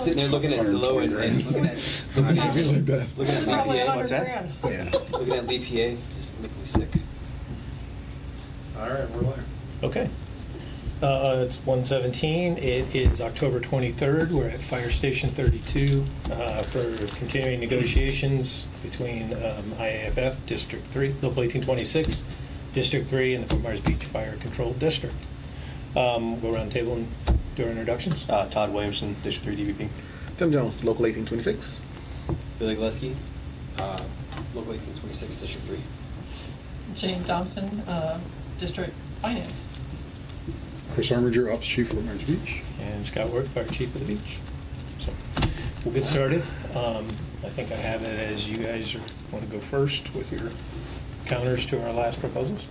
sitting there looking at Zillow and looking at Really bad. looking at Probably LEPA. 100 grand. Yeah. Looking at LEPA, just making me sick. All right, we're there. Okay. It's 1:17. It is October 23rd. We're at Fire Station 32 for continuing negotiations between IAFF, District 3, Local 1826, District 3, and the Fort Myers Beach Fire Control District. Go around the table and do our introductions. Todd Williamson, District 3 DVP. Tim Jones, Local 1826. Billy Gillespie, Local 1826, District 3. Jane Thompson, District Finance. Chris Armiger, Ops Chief, Fort Myers Beach. And Scott Work, Fire Chief of the Beach. So we'll get started. I think I have it as you guys want to go first with your counters to our last proposals.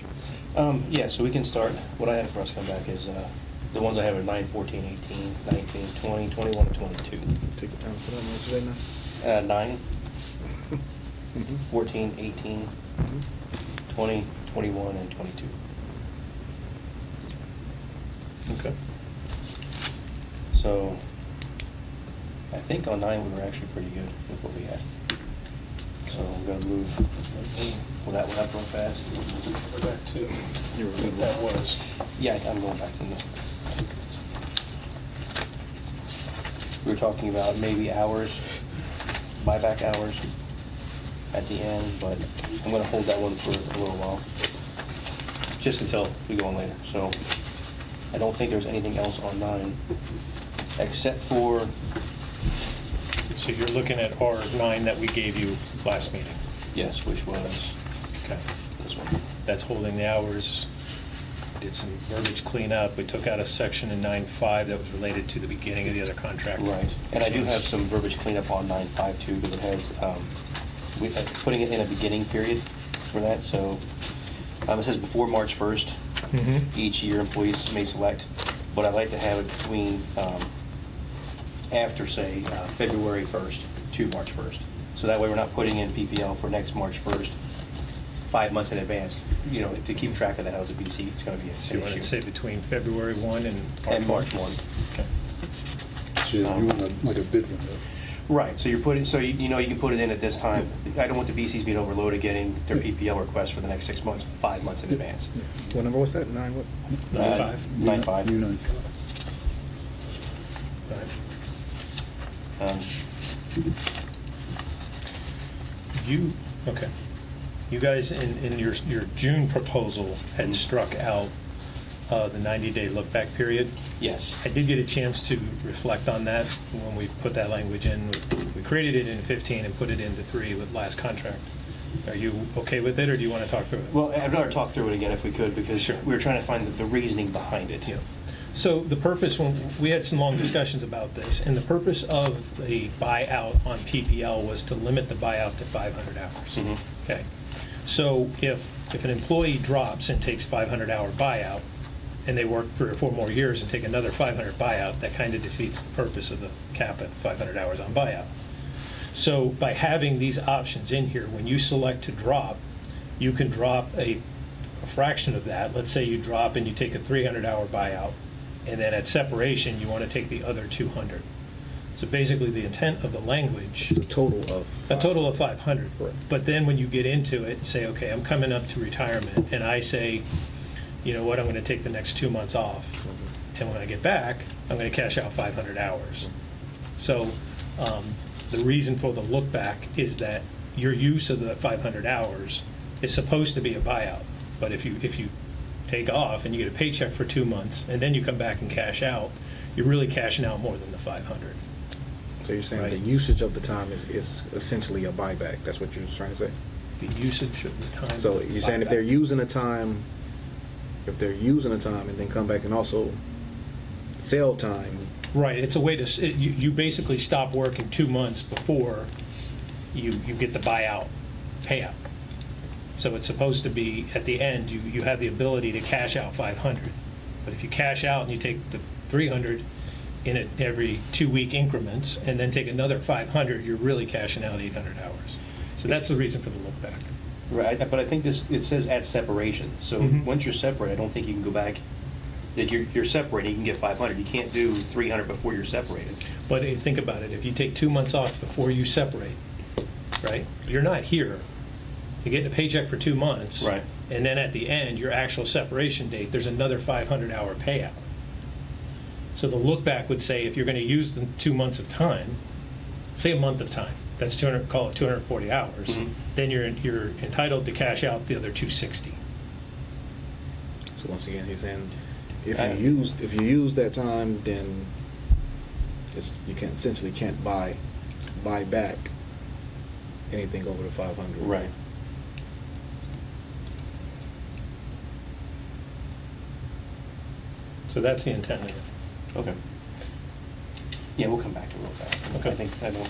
Yeah, so we can start. What I have for us come back is the ones I have are 9, 14, 18, 19, 20, 21, and 22. Take the time for that one today now. 9, Mhm. 14, 18, 20, 21, and 22. Okay. So I think on 9 we were actually pretty good with what we had. So I'm going to move. Will that one up real fast? Go back to You were good. what that was. Yeah, I'm going back to this. We were talking about maybe hours, buyback hours at the end, but I'm going to hold that one for a little while, just until we go on later. So I don't think there's anything else on 9, except for, So you're looking at R9 that we gave you last meeting. yes, which was Okay. this one. That's holding the hours. Did some verbiage cleanup. We took out a section in 9.5 that was related to the beginning of the other contract. Right, and I do have some verbiage cleanup on 9.5 too, because it has, putting it in a beginning period for that, so it says before March 1st, Mhm. each year employees may select, but I'd like to have it between, after, say, February 1st to March 1st. So that way we're not putting in PPL for next March 1st, 5 months in advance. You know, to keep track of that as a BC, it's going to be So you an want to issue. say between February 1 and March 1. Okay. So you want like a bid window. Right, so you're putting, so you know you can put it in at this time. I don't want the BCs being overloaded getting their PPL request for the next 6 months, 5 months in advance. What number was that? 9 what? 9.5. 9.5. New 9. Right. Um, Okay. You guys, in your June proposal, had Mhm. struck out the 90-day look-back period. Yes. I did get a chance to reflect on that when we put that language in. We created it in 15 and put it into 3 with last contract. Are you okay with it, or do you want to talk through it? Well, I'd rather talk through it again if we could, because Sure. we were trying to find the reasoning behind it. Yeah. So the purpose, when we had some long discussions about this, and the purpose of the buyout on PPL was to limit the buyout to 500 hours. Mhm. Okay. So if an employee drops and takes 500-hour buyout, and they work 3 or 4 more years and take another 500 buyout, that kind of defeats the purpose of the cap at 500 hours on buyout. So by having these options in here, when you select to drop, you can drop a fraction of that. Let's say you drop and you take a 300-hour buyout, and then at separation, you want to take the other 200. So basically, the intent of the language, It's a total of. a total of 500. Correct. But then when you get into it and say, okay, I'm coming up to retirement, and I say, you know what, I'm going to take the next 2 months off, and when I get back, I'm going to cash out 500 hours. So the reason for the look back is that your use of the 500 hours is supposed to be a buyout. But if you take off and you get a paycheck for 2 months, and then you come back and cash out, you're really cashing out more than the 500. So you're saying Right. the usage of the time is essentially a buyback. That's what you're trying to say? The usage of the time. So is a you're saying if buyback. they're using the time, and then come back and also sell time, Right, it's a way to, you basically stop working 2 months before you get the buyout payout. So it's supposed to be, at the end, you have the ability to cash out 500. But if you cash out and you take the 300 in it every 2-week increments, and then take another 500, you're really cashing out 800 hours. So that's the reason for the look back. Right, but I think it says at separation. So Mhm. once you're separate, I don't think you can go back Like you're separated, you can get 500. You can't do 300 before you're separated. But think about it, if you take 2 months off before you separate, right? You're not here. You're getting a paycheck for 2 months. Right. And then at the end, your actual separation date, there's another 500-hour payout. So the look back would say if you're going to use the 2 months of time, say a month of time, that's 200, call it 240 hours, Mhm. then you're entitled to cash out the other 260. So once again, he's saying, if I- you use that time, then you essentially can't buy back anything over the 500. Right. So that's the intent of it. Okay. Yeah, we'll come back to it real fast. Okay. I don't,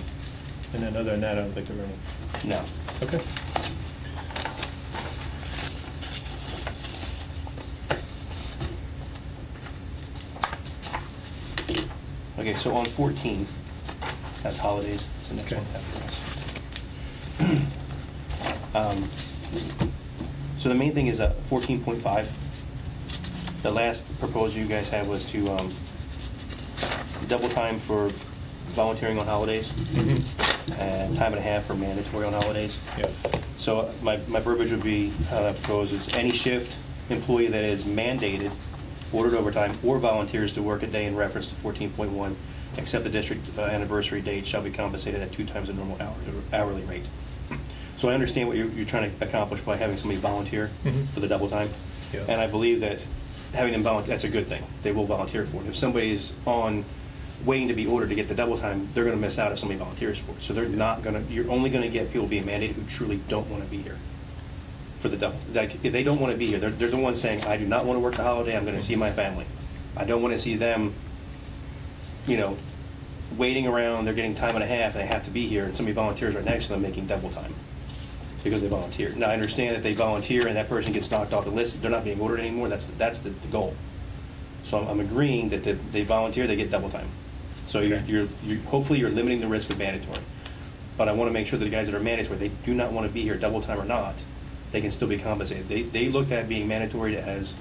And then other than that, I don't think there are any. no. Okay. Okay, so on 14, that's holidays, it's the next Okay. one after this. So the main thing is 14.5. The last proposal you guys had was to double time for volunteering on holidays and time and a half for mandatory on holidays. Yeah. So my verbiage would be, proposes any shift employee that is mandated, ordered overtime, or volunteers to work a day in reference to 14.1, except the district anniversary date shall be compensated at 2 times the normal hourly rate. So I understand what you're trying to accomplish by having somebody volunteer Mhm. for the double time. Yeah. And I believe that having them volunteer, that's a good thing. They will volunteer for it. If somebody's waiting to be ordered to get the double time, they're going to miss out if somebody volunteers for it. So they're not going to, you're only going to get people being mandated who truly don't want to be here for the double. Like, if they don't want to be here, they're the ones saying, I do not want to work the holiday, I'm going to see my family. I don't want to see them, waiting around, they're getting time and a half, they have to be here, and somebody volunteers right next to them making double time because they volunteered. Now, I understand that they volunteer and that person gets knocked off the list, they're not being ordered anymore, that's the goal. So I'm agreeing that they volunteer, they get double time. So Okay. you're hopefully you're limiting the risk of mandatory. But I want to make sure that the guys that are mandatory, they do not want to be here double time or not, they can still be compensated. They look at being mandatory as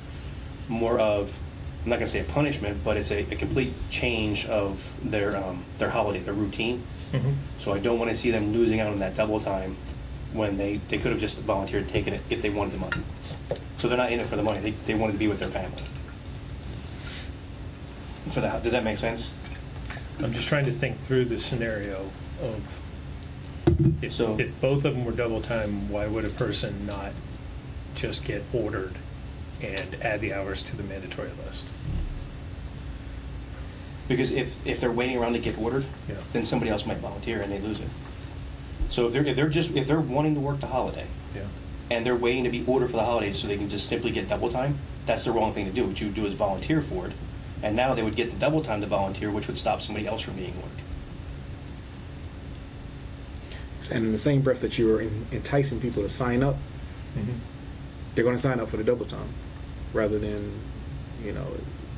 more of, I'm not going to say a punishment, but it's a complete change of their holiday, their routine. Mhm. So I don't want to see them losing out on that double time when they could have just volunteered and taken it if they wanted the money. So they're not in it for the money, they wanted to be with their family. Does that make sense? I'm just trying to think through the scenario of if So- both of them were double time, why would a person not just get ordered and add the hours to the mandatory list? Because if they're waiting around to get ordered, Yeah. then somebody else might volunteer and they lose it. So if they're wanting to work the holiday Yeah. and they're waiting to be ordered for the holidays so they can just simply get double time, that's the wrong thing to do. What you would do is volunteer for it, and now they would get the double time to volunteer, which would stop somebody else from being ordered. And in the same breath that you're enticing people to sign up, Mhm. they're going to sign up for the double time, rather than,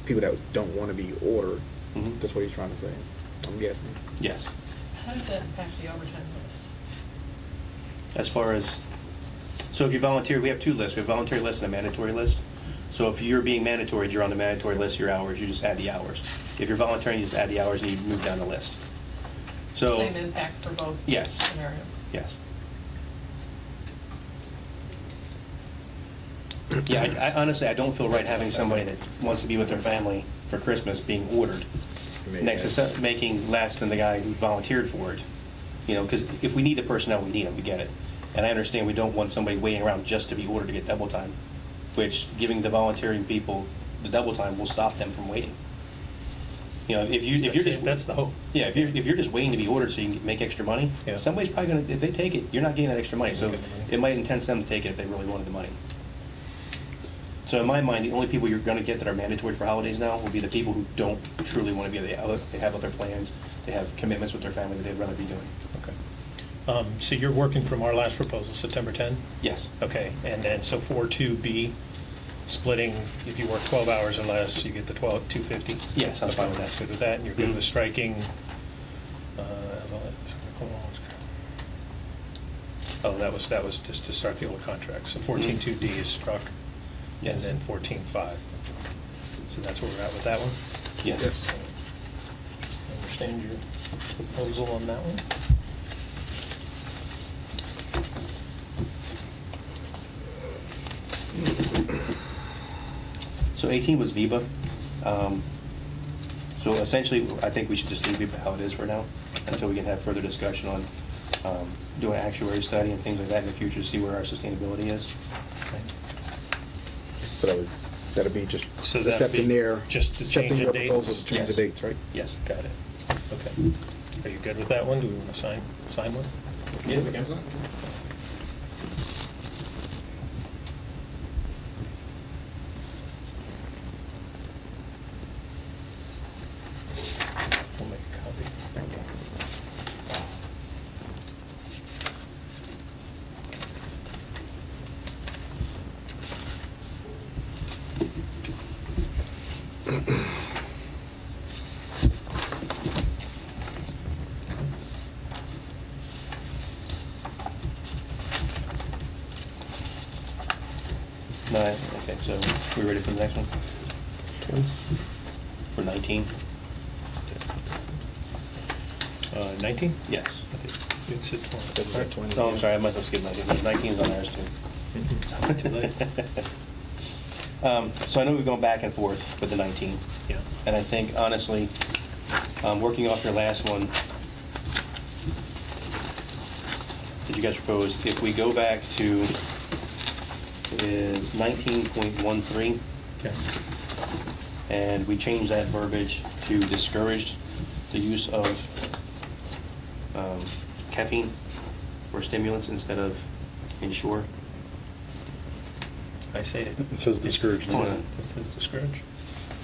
people that don't want to be ordered. Mhm. That's what he's trying to say, I'm guessing. Yes. How does that impact the overtime list? As far as, so if you volunteer, we have 2 lists. We have a voluntary list and a mandatory list. So if you're being mandatory, you're on the mandatory list, your hours, you just add the hours. If you're volunteering, you just add the hours and you move down the list. So. Same impact for both Yes. scenarios? Yes. Yeah, I honestly, I don't feel right having somebody that wants to be with their family for Christmas being ordered next to making less than the guy who volunteered for it. Because if we need the personnel, we need them, we get it. And I understand we don't want somebody waiting around just to be ordered to get double time, which giving the volunteering people the double time will stop them from waiting. If you're just. That's the hope. Yeah, if you're just waiting to be ordered so you can make extra money, Yeah. somebody's probably going to, if they take it, you're not getting that extra money. So You're not getting the money. it might entice them to take it if they really wanted the money. So in my mind, the only people you're going to get that are mandatory for holidays now will be the people who don't truly want to be there. They have other plans, they have commitments with their family that they'd rather be doing. Okay. So you're working from our last proposal, September 10? Yes. Okay, and then so 4.2B, splitting, if you work 12 hours or less, you get the 250? Yes, I'm fine with that. Good with that, and you're good Mhm. with striking, that was just to start the old contract. So 14.2D is struck, Yes. and then 14.5. So that's where we're at with that one? Yes. Understand your proposal on that one? So 18 was VIBA. So essentially, I think we should just leave VIBA how it is for now, until we can have further discussion on doing an actuary study and things like that in the future to see where our sustainability is. Okay. So that'll be just So that'd accepting be their, just the change accepting of their proposal dates? to change the Yes. dates, right? Yes. Got it. Okay. Are you good with that one? Do we want to sign one? Yeah, we can. We'll make a copy. Okay. No, okay, so we ready for the next one? For 19? 19? Yes. It's at 20. That was at 20. Oh, I'm sorry, I must have skipped 19. 19 is on ours too. Too late. So I know we've gone back and forth with the 19. Yeah. And I think honestly, working off your last one, did you guys propose, if we go back to, is 19.13, Okay. and we change that verbiage to discourage the use of caffeine or stimulants instead of ensure? I say it. It says discourage. It says- it says discourage.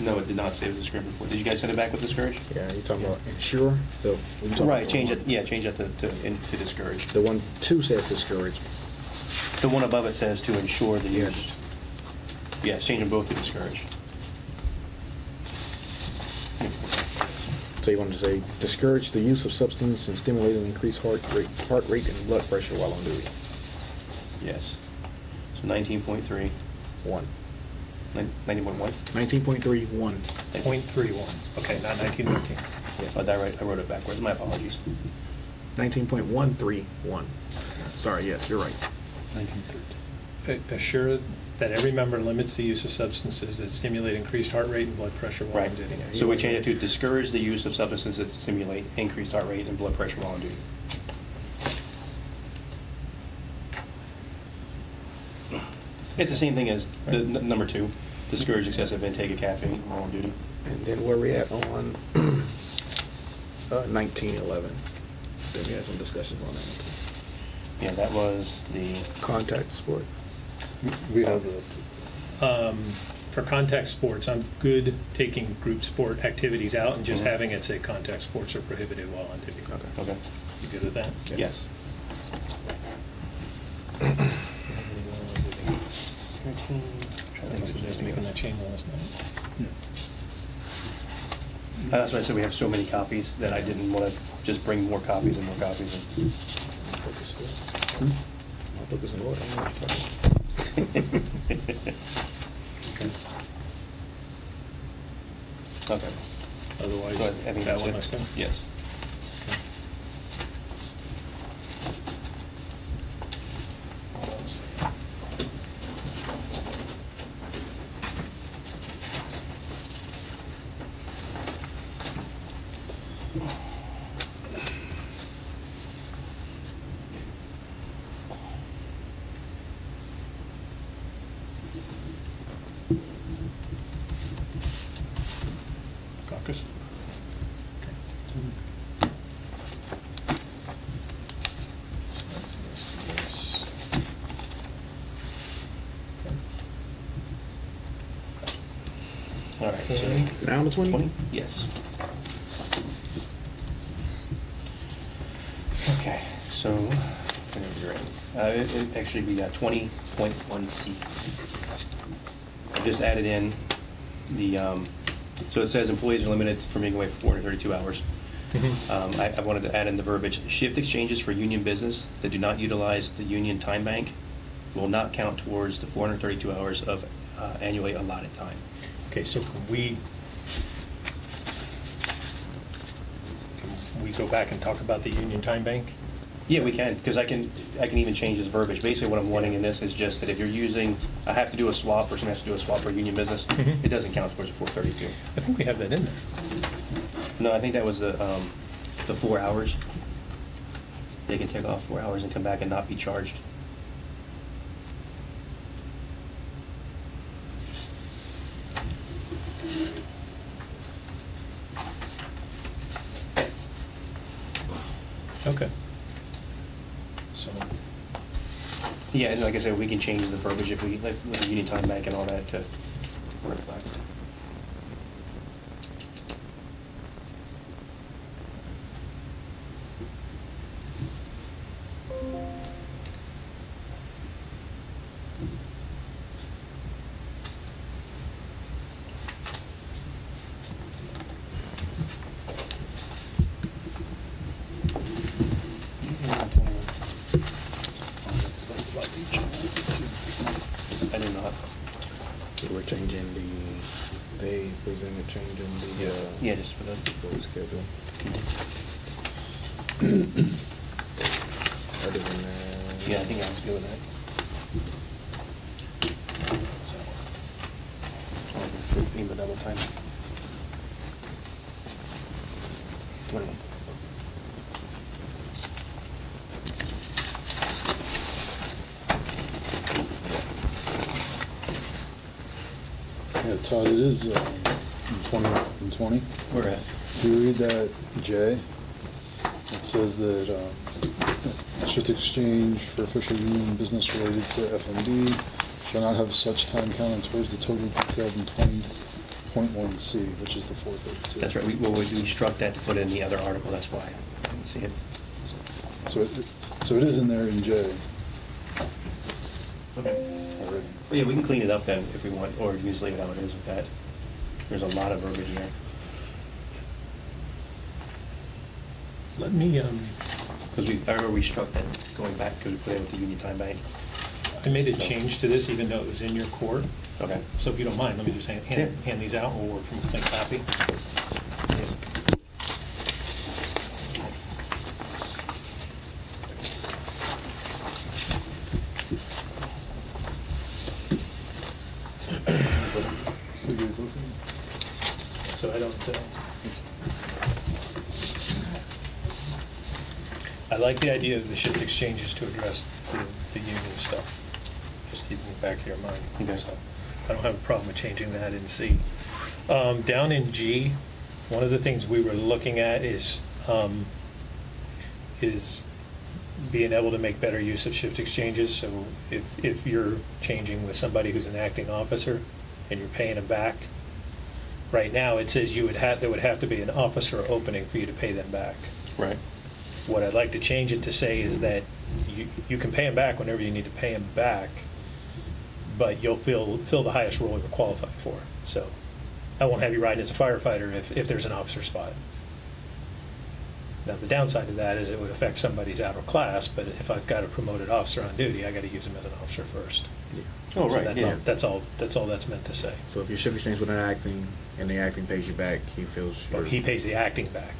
No, it did not say it was discourage before. Did you guys send it back with discourage? Yeah, you're talking about insure, the. you're talking Right, about change one. it, yeah, change that to discourage. The one, 2 says discourage. The one above it says to ensure the Yes. use. Yes, change them both to discourage. So you wanted to say, discourage the use of substance and stimulate and increase heart rate and blood pressure while on duty. Yes. So 19.3, 1. 90.1? 19.31. .31. Okay, not 1919. Oh, that right, I wrote it backwards, my apologies. 19.131. Sorry, yes, you're right. 1913. Assure that every member limits the use of substances that stimulate increased heart rate and blood pressure while Right. on duty. So we change it to discourage the use of substances that stimulate increased heart rate and blood pressure while on duty. It's the same thing as the number 2, discourage excessive intake of caffeine while on duty. And then where we at on 1911? Then we had some discussions on that. Yeah, that was the, Contact sport. We have a, For contact sports, I'm good taking group sport activities out and just Mhm. having it say contact sports are prohibited while on duty. Okay. okay, You good with that? yes. Thanks for just making that change last night. That's why I said we have so many copies that I didn't want to just bring more copies and more copies. Book is good. My book is in order. I don't know what you're talking about. Okay. Otherwise, So I think that that's one it. looks good? Yes. Caucus? Okay. So that's this. All right. Okay. So Now on the 20? 20? Yes. Okay, so, whenever you're ready. It actually be 20.1C. I just added in the, so it says employees are limited from being away for 432 hours. I wanted to add in the verbiage, shift exchanges for union business that do not utilize the union time bank will not count towards the 432 hours of annually allotted time. Okay, so can we go back and talk about the Union Time Bank? Yeah, we can, because I can even change this verbiage. Basically, what I'm wanting in this is just that if you're using, I have to do a swap, or someone has to do a swap for a union business, Mhm. it doesn't count towards the 432. I think we have that in there. No, I think that was the 4 hours. They can take off 4 hours and come back and not be charged. Okay. So, Yeah, and like I said, we can change the verbiage if we, like, with the Union Time Bank and all that to reflect. I do not. So we're changing they presented changing the, Yeah, just for the. vote schedule. Other than that. Yeah, I think I was good with that. FEMA double time. 21. Yeah, Todd, it is in 20. Where at? If you read that J, it says that shift exchange for official union business related to FMB shall not have such time counted towards the total detailed in 20.1C, which is the 432. That's right, we struck that to put in the other article, that's why. I didn't see it. So it is in there in J Okay. already. Yeah, we can clean it up then if we want, or just leave it how it is with that. There's a lot of verbiage there. let me, Because I remember we struck that going back because we put it with the Union Time Bank. I made a change to this even though it was in your court. Okay. So if you don't mind, let me just hand Yeah. these out, we'll work from a clean copy. We agree with both of them? So I don't, I like the idea of the shift exchanges to address the union stuff. Just keeping it back here in mind. Okay. So I don't have a problem with changing that in C. Down in G, one of the things we were looking at is being able to make better use of shift exchanges. So if you're changing with somebody who's an acting officer and you're paying them back, right now it says there would have to be an officer opening for you to pay them back. Right. What I'd like to change it to say is that you can pay them back whenever you need to pay them back, but you'll fill the highest role you're qualified for. So I won't have you riding as a firefighter if there's an officer spot. Now, the downside of that is it would affect somebody's outer class, but if I've got a promoted officer on duty, I got to use him as an officer first. Yeah. Oh, So right, yeah. That's all that's meant to say. So if you shift exchange with an acting, and the acting pays you back, he feels. Or he pays the acting back.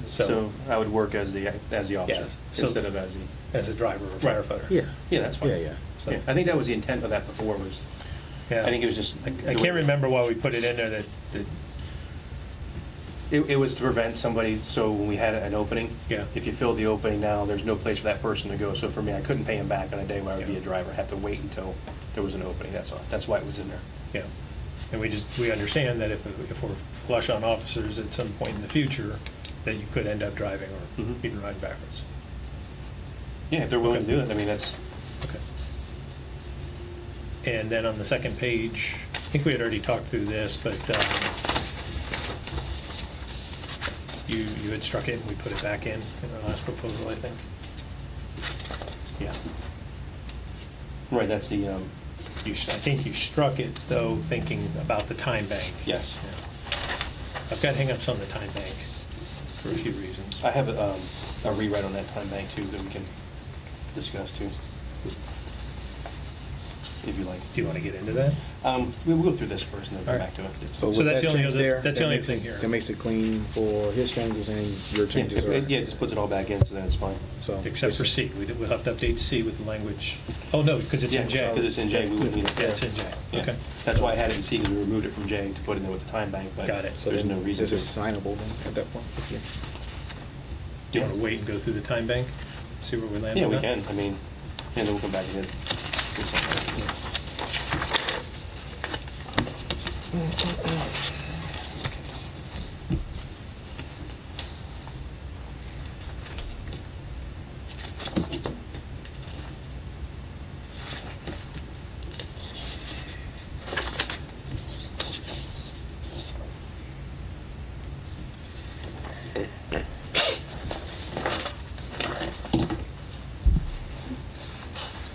So I would work as the officer Yes. So- instead of as the. As a driver or Right. firefighter. Yeah. Yeah, that's fine. Yeah. So- Yeah, I think that was the intent of that before was, Yeah. I think it was just. I can't remember why we put it in there that It was to prevent somebody, so when we had an opening. Yeah. If you fill the opening now, there's no place for that person to go. So for me, I couldn't pay him back on a day where I would be Yeah. a driver. I had to wait until there was an opening, that's all. That's why it was in there. Yeah, and we understand that if we're flush on officers at some point in the future, that you could end up driving or Mhm. even riding backwards. Yeah, if they're willing to Okay. do it, I mean, that's, Okay. And then on the second page, I think we had already talked through this, but you had struck it and we put it back in our last proposal, I think. yeah. Right, that's the, I think you struck it, though, thinking about the time bank. yes. Yeah. I've got hang-ups on the time bank for a few reasons. I have a rewrite on that time bank too that we can discuss too. if you like. Do you want to get into that? We'll go through this first and then come All right. back to it. So So with that's that the only change other- there, that's the that only makes thing it- here. That makes it clean for his changes and your changes are. Yeah, just puts it all back in, so then it's fine. So Except for it's- C. We'll have to update C with the language. Oh, no, because it's Yeah, in J. because it's in J, we wouldn't need it. Yeah, it's in J. Yeah. Okay. That's why I had it in C, because we removed it from J to put it in there with the time bank, but Got it. So there's then no reason this to. is signable then at that point? Yeah. Do you want to wait and go through the time bank? See where we land Yeah, on we that? can, I mean, and then we'll come back and do something else.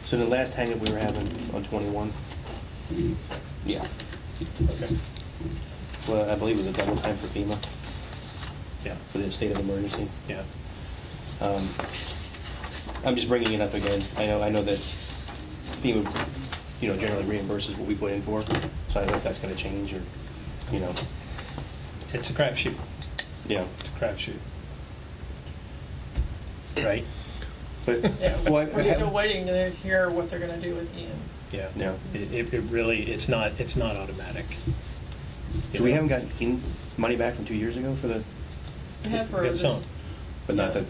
So the last hang-up we were having on 21? Yeah. Okay. Well, I believe it was a double time for FEMA, Yeah, for the state of emergency. yeah. I'm just bringing it up again. I know that FEMA, generally reimburses what we put in for, so I don't know if that's gonna change or, It's a crapshoot. yeah. It's a crapshoot. Right? But, Yeah, well, we're still waiting to hear what they're gonna do with Ian. Yeah. Yeah. It really, it's not automatic. You So we know? haven't gotten money back from 2 years ago for the, We have for Get this. some. but not the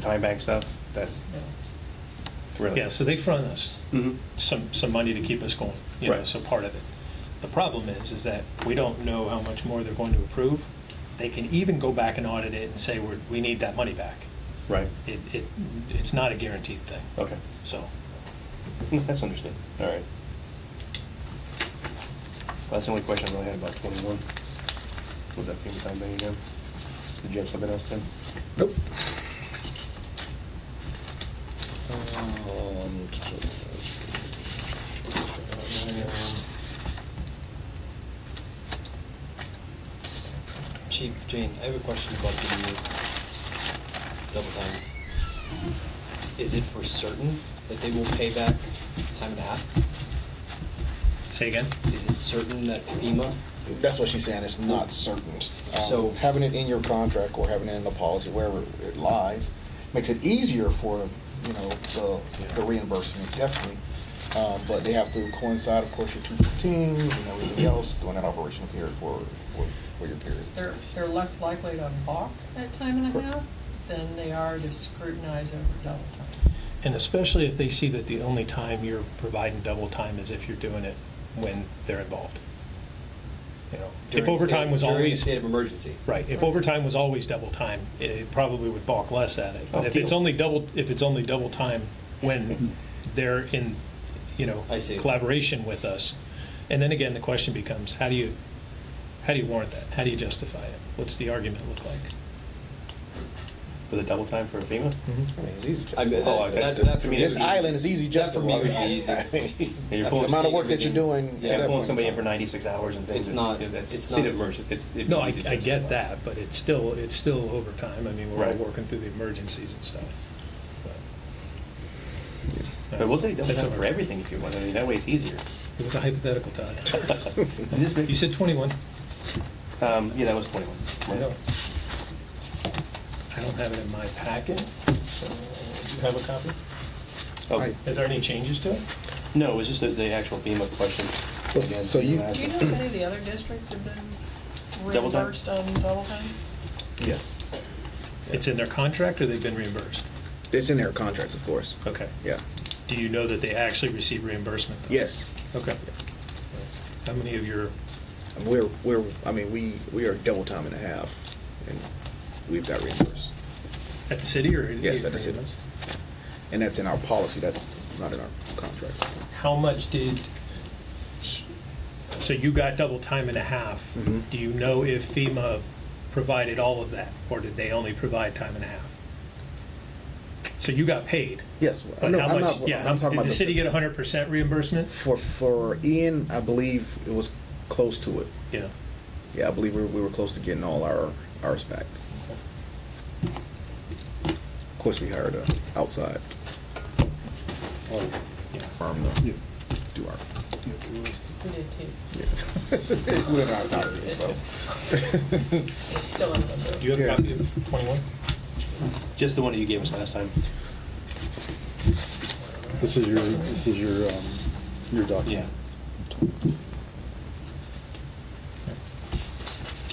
time bank stuff, that, No. really? Yeah, so they front us Mhm. some money to keep us going, Right. so part of it. The problem is that we don't know how much more they're going to approve. They can even go back and audit it and say, we need that money back. Right, It's not a guaranteed thing, okay. so. That's understood, all right. Well, that's the only question I really had about 21. Was that FEMA time bank again? Did you have something else, Tim? Nope. Chief, Jane, I have a question about the double time. Is it for certain that they will pay back time and a half? Say again? Is it certain that FEMA, That's what she's saying, it's not certain. So- Having it in your contract or having it in the policy, wherever it lies, makes it easier for, the reimbursement, definitely. But they have to coincide, of course, your 215s and everything else during that operational period for your period. They're less likely to balk at time and a half than they are to scrutinize over double time. And especially if they see that the only time you're providing double time is if you're doing it when they're involved. If during the overtime state- was during a always, state of emergency? right, if overtime was always double time, it probably would balk less at it. But Oh, if it's deal. only double time when they're in, I see. collaboration with us, and then again, the question becomes, how do you warrant that? How do you justify it? What's the argument look like? For the double time for FEMA? I mean, it's easy. I mean, Oh, that for me This would be- island is easy that for me would be justifiable. easy. I mean, And you're The pulling amount of work that everything- you're doing. Yeah, at that pulling point somebody in time. for 96 hours and things. It's not- That's it's state not- of emergency. It'd be No, I easy to get justify. that, but it's still overtime. I mean, we're all Right. working through the emergencies and stuff. But we'll take double That's time all for right. everything if you want. I mean, that way it's easier. It was a hypothetical, Todd. I'm just making- You said 21. Yeah, that was 21. Right. I don't have it in my packet, so do you have a copy? Oh, Right. Is there any changes to it? no, it was just the actual FEMA question. Well, Again, so you- Do you know if any of the other districts have been Double time? reimbursed on double time? Yes. It's in their contract or they've been reimbursed? It's in their contracts, of course. Okay. Yeah. Do you know that they actually receive reimbursement? though? Yes. Okay. How many of your, We are double time and a half, and we've got reimbursed. at the city or? Yes, at the city. And that's in our policy, that's not in our contract. How much did, so you got double time and a half. Mhm. Do you know if FEMA provided all of that, or did they only provide time and a half? So you got paid. Yes. But No, how I'm much, not- yeah, I'm talking did about the city get 100% reimbursement? For Ian, I believe it was close to it. Yeah. Yeah, I believe we were close to getting all ours back. Of course, we hired a outside Oh, Yeah. firm to yeah. do our We did too. We're not out of it, so. It's still in limbo. Do you have a Yeah. copy of 21? Just the one that you gave us last time. This is your document. Yeah.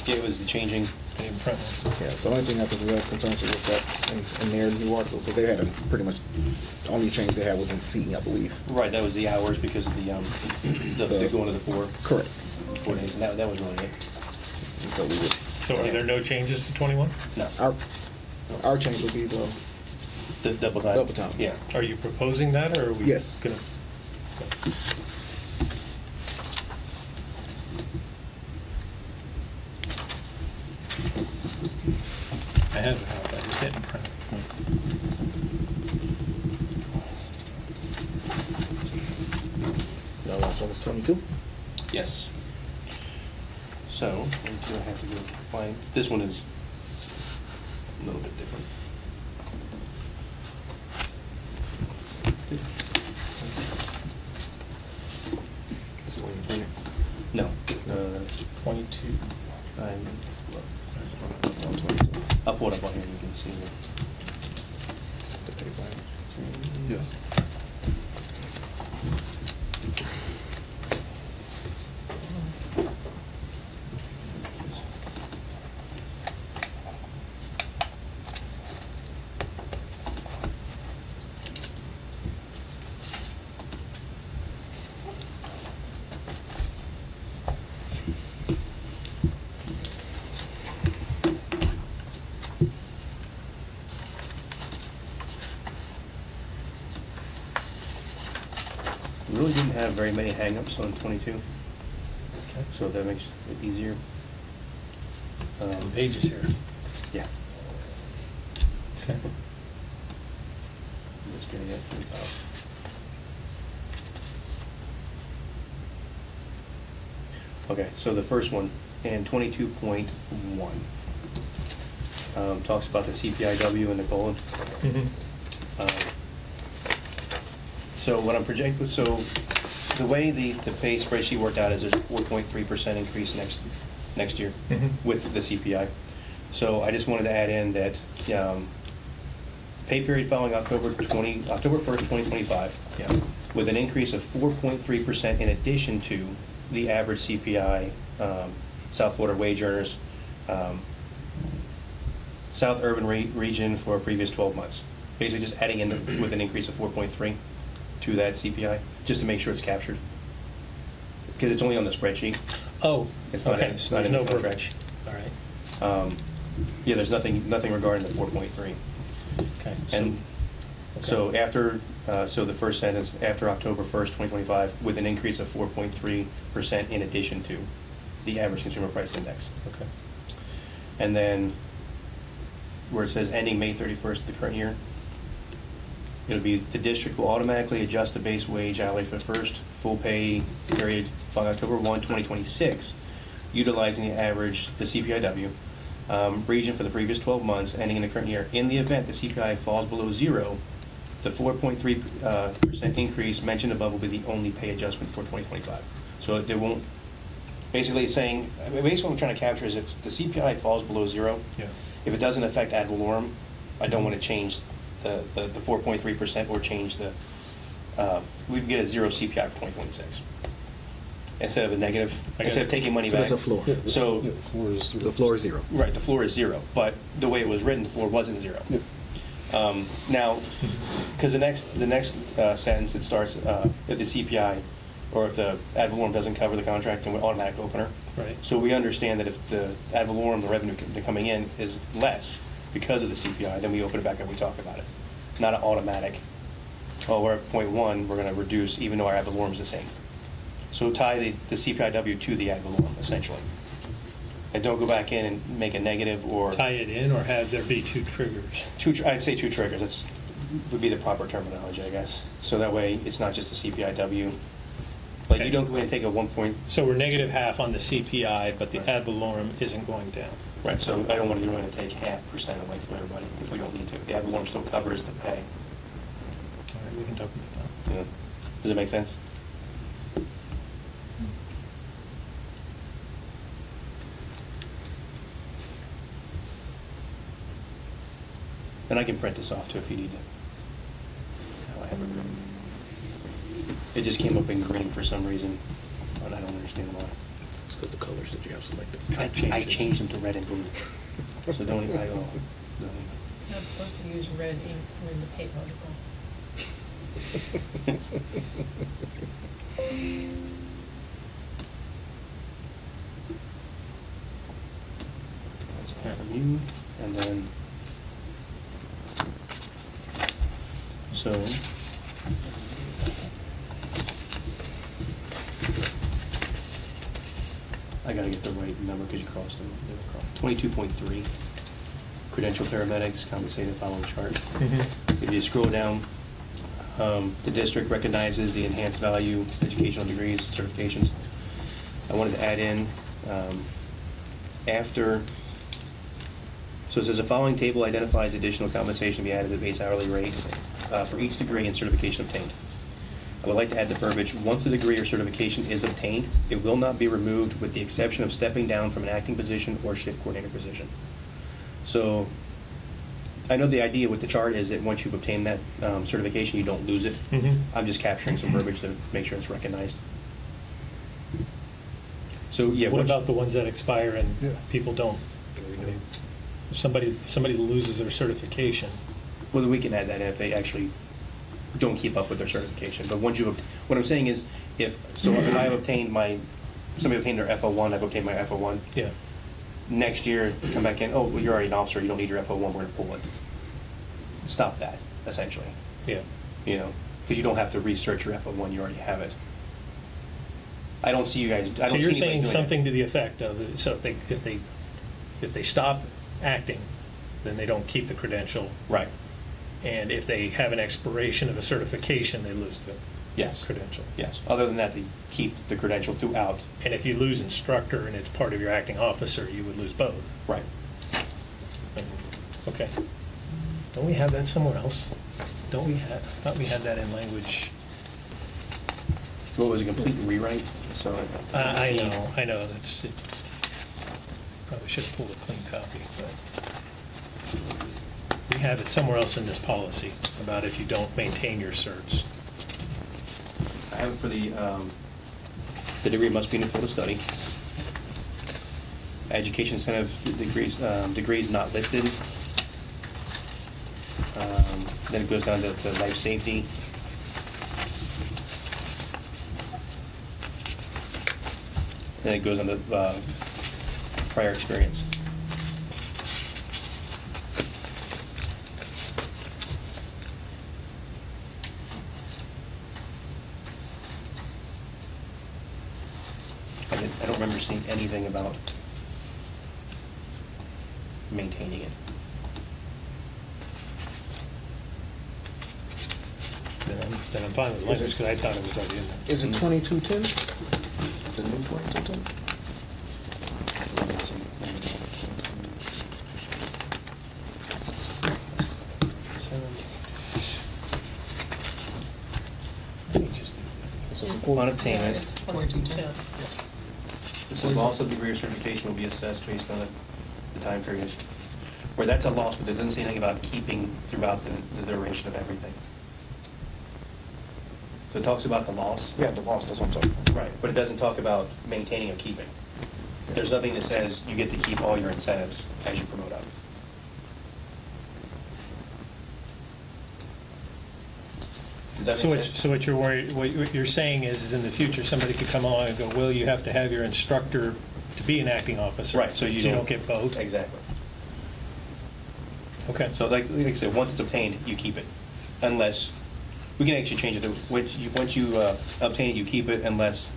Yeah, it was the changing. They didn't print one. Yeah, so the only thing I think we have concerns with was that in their new article, because they had a pretty much, the only change they had was in C, I believe. Right, that was the hours because of the going to the Correct. 4 days, and that was really it. And so we would, So are there no changes to 21? No, our change would be the, the double time. Double time. Yeah. Are you proposing that, or are we? Yes. Gonna? I have the house, I just didn't print it. the last one was 22. Yes. So, and do I have to go find, this one is a little bit different. This is what you printed. No, 22. I'm, On 22. I'll pull it up on here and you can see it. The pay plan. Yes. We really didn't have very many hangups on 22, Okay. so that makes it easier. And pages here. Yeah. Okay. Just getting it. Okay, so the first one, in 22.1, talks about the CPIW and the COLA. Mhm. Um, So what I'm projecting, so the way the pay spreadsheet worked out is there's a 4.3% increase next year Mhm. with the CPI. So I just wanted to add in that pay period following October 1st, 2025. Yeah. With an increase of 4.3% in addition to the average CPI, South Florida wage earners, South Urban region for previous 12 months. Basically just adding in with an increase of 4.3 to that CPI, just to make sure it's captured. Because it's only on the spreadsheet. Oh, It's not okay, in- it's so not there's in the no contract. verbiage. All right. Yeah, there's nothing regarding the 4.3. Okay. And so okay. after, so the first sentence, after October 1st, 2025, with an increase of 4.3% in addition to the average consumer price index. Okay. And then where it says ending May 31st of the current year, it'll be the district will automatically adjust the base wage hourly for the first full pay period from October 1, 2026, utilizing the average, the CPIW, region for the previous 12 months ending in the current year. In the event the CPI falls below zero, the 4.3% increase mentioned above will be the only pay adjustment for 2025. So there won't, basically it's saying, basically what I'm trying to capture is if the CPI falls below zero, Yeah. if it doesn't affect ad valorem, I don't want to change the 4.3% or change the, we can get a zero CPI for 2026. Instead of a negative, I got instead it. of taking money So back. there's a floor. Yeah, So- the floor is The floor is 0. Right, the floor is zero, but the way it was written, the floor wasn't zero. Yep. Now, because the next sentence, it starts, if the CPI, or if the ad valorem doesn't cover the contract, then we're automatic opener. Right. So we understand that if the ad valorem, the revenue coming in is less because of the CPI, then we open it back up, we talk about it. Not an automatic, oh, we're at 0.1, we're going to reduce even though our ad valorem is the same. So tie the CPIW to the ad valorem, essentially. And don't go back in and make a negative or... Tie it in, or have there be two triggers? I'd say two triggers, that's, would be the proper terminology, I guess. So that way, it's not just a CPIW. Like, you don't go in and take a 1 point, So we're negative half on the CPI, but the ad valorem isn't going down. right, so I don't want to go in and take 0.5% away from everybody if we don't need to. The ad valorem still covers the pay. All right, we can talk about Yeah. Does it make sense? And I can print this off too if you need it. Oh, I have it written. It just came up in green for some reason, and I don't understand why. It's because the colors that you have selected. I changed them to red and blue. So don't even, I don't. Not supposed to use red ink in the paper article. Review, and then, so, I gotta get the right number because you crossed them. 22.3, credential paramedics compensated following chart. If you scroll down, the district recognizes the enhanced value educational degrees, certifications. I wanted to add in, after, so it says the following table identifies additional compensation to be added to the base hourly rate for each degree and certification obtained. I would like to add the verbiage, once the degree or certification is obtained, it will not be removed with the exception of stepping down from an acting position or shift coordinator position. So I know the idea with the chart is that once you've obtained that certification, you don't lose it. I'm just capturing some verbiage to make sure it's recognized. So, yeah. What once- about the ones that expire and Yeah. people don't? I mean, if somebody loses their certification, Well, we can add that in if they actually don't keep up with their certification. But once you, what I'm saying is, if I've obtained somebody obtained their FO1, I've obtained my FO1. yeah. Next year, come back in, oh, well, you're already an officer, you don't need your FO1, we're going to pull it. Stop that, essentially. Yeah. You know, because you don't have to research your FO1, you already have it. I don't see you guys, I don't see So anybody you're doing saying that. something to the effect of, so if they stop acting, then they don't keep the credential. Right, And if they have an expiration of a certification, they lose the yes. credential. Yes, other than that, they keep the credential throughout. And if you lose instructor and it's part of your acting officer, you would lose both. Right. Okay. Don't we have that somewhere else? Don't we have, I thought we had that in language. Well, it was a complete rewrite, so. I know, that's, probably should have pulled a clean copy, but we have it somewhere else in this policy about if you don't maintain your certs. I have it for the degree must be in the field of study. Education incentive degrees not listed. Then it goes down to life safety. Then it goes on to prior experience. I don't remember seeing anything about maintaining it. Then I'm fine with Is language, it- because I thought it was already in there. Is it 2210? The new 2210? On attainment. It's 2210. This is loss of degree or certification will be assessed based on the time period. Where that's a loss, but it doesn't say anything about keeping throughout the duration of everything. So it talks about the loss. Yeah, the loss, that's what I'm talking about. Right, but it doesn't talk about maintaining or keeping. There's nothing that says you get to keep all your incentives as you promote up. Does that So make what, sense? so what you're worried, what you're saying is in the future, somebody could come along and go, well, you have to have your instructor to be an acting officer. Right, so you don't get both? Exactly. Okay. So like I said, once it's obtained, you keep it, unless, we can actually change it to, once you obtain it, you keep it unless